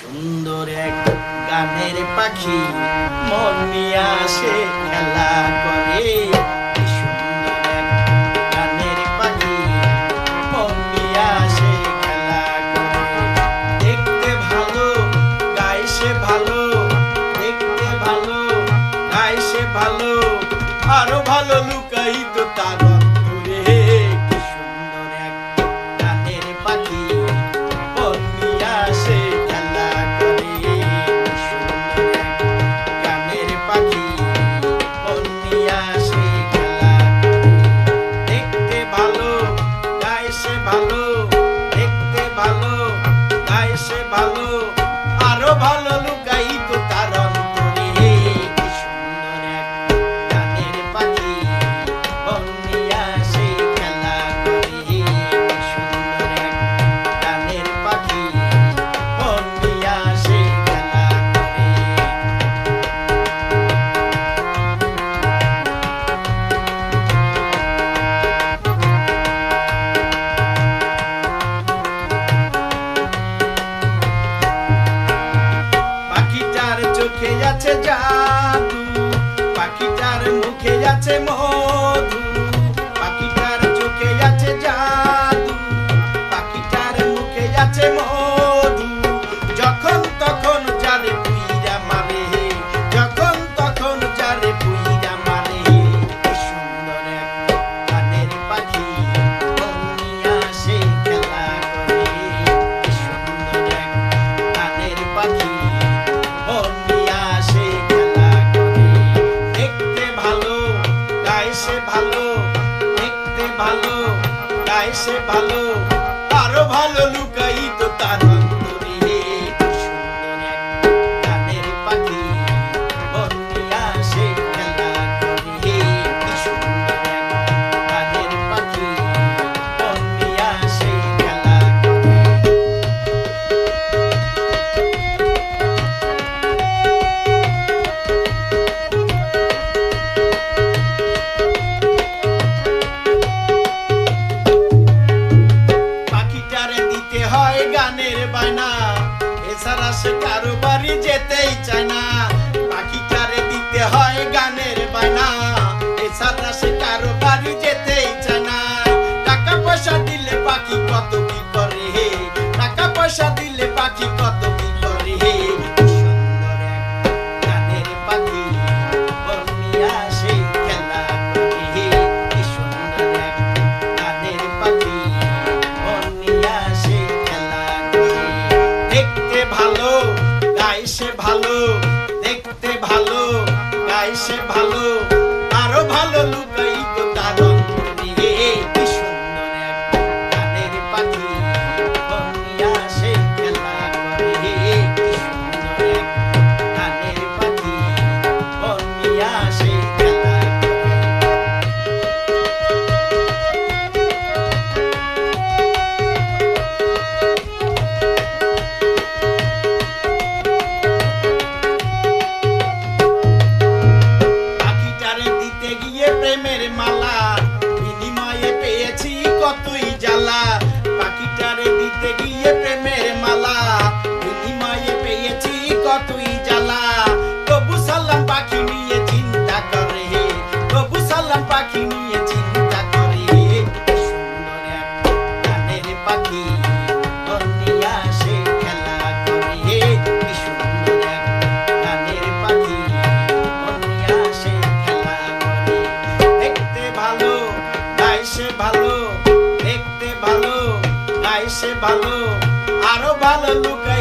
সুন্দর এক গানের পাখি মন নিয়ে আসে খেলা করে। কি সুন্দর এক গানের পাখি মন নিয়ে আসে খেলা করে। দেখতে ভালো গায় সে ভালো, দেখতে ভালো গায় সে ভালো, আরো ভালো লুকায়িত তার অন্তরে। কি সুন্দর এক গানের পাখি মন নিয়ে আসে খেলা করে। কি সুন্দর এক গানের পাখি মন নিয়ে আসে খেলা করে। দেখতে ভালো গায় সে ভালো, দেখতে ভালো গায় সে ভালো, আরো ভালো লুকায়িত তার অন্তরে। কি সুন্দর এক গানের পাখি মন নিয়ে আসে খেলা করে। কি সুন্দর এক গানের পাখি মন নিয়ে আসে খেলা করে। পাখিটার চোখে আছে জাদু, পাখিটার মুখে আছে মধু। পাখিটার চোখে আছে জাদু, পাখিটার মুখে আছে মধু। যখন তখন যারে পুইরা মারে, যখন তখন যারে পুইরা মারে। কি সুন্দর এক গানের পাখি মন নিয়ে আসে খেলা করে। কি সুন্দর এক গানের পাখি মন নিয়ে আসে খেলা করে। দেখতে ভালো গায় সে ভালো, দেখতে ভালো গায় সে ভালো, আরো ভালো লুকায়িত তার অন্তরে। কি সুন্দর এক গানের পাখি মন নিয়ে আসে খেলা করে। কি সুন্দর এক গানের পাখি মন নিয়ে আসে খেলা করে। পাখিটারে দিতে হয় গানের বায়না, এছাড়া সে কারো বাড়ি যেতেই চায় না। পাখিটারে দিতে হয় গানের বায়না, এছাড়া সে কারো বাড়ি যেতেই চায় না। টাকা পয়সা দিলে পাখি কত কি করে, টাকা পয়সা দিলে পাখি কত কি করে। কি সুন্দর এক গানের পাখি মন নিয়ে আসে খেলা করে। কি সুন্দর এক গানের পাখি মন নিয়ে আসে খেলা করে। দেখতে ভালো গায় সে ভালো, দেখতে ভালো গায় সে ভালো, আরো ভালো লুকায়িত তার অন্তরে। কি সুন্দর এক গানের পাখি মন নিয়ে আসে খেলা করে। কি সুন্দর এক গানের পাখি মন নিয়ে আসে খেলা করে। পাখিটারে দিতে গিয়ে প্রেমের মালা, বিনিময়ে পেয়েছি কতই জ্বালা। পাখিটারে দিতে গিয়ে প্রেমের মালা, বিনিময়ে পেয়েছি কতই জ্বালা। তবু সালাম পাখি নিয়ে চিন্তা করে, তবু সালাম পাখি নিয়ে চিন্তা করে। কি সুন্দর এক গানের পাখি মন নিয়ে আসে খেলা করে। কি সুন্দর এক গানের পাখি মন নিয়ে আসে খেলা করে। দেখতে ভালো গায় সে ভালো, দেখতে ভালো গায় সে ভালো, আরো ভালো লুকায়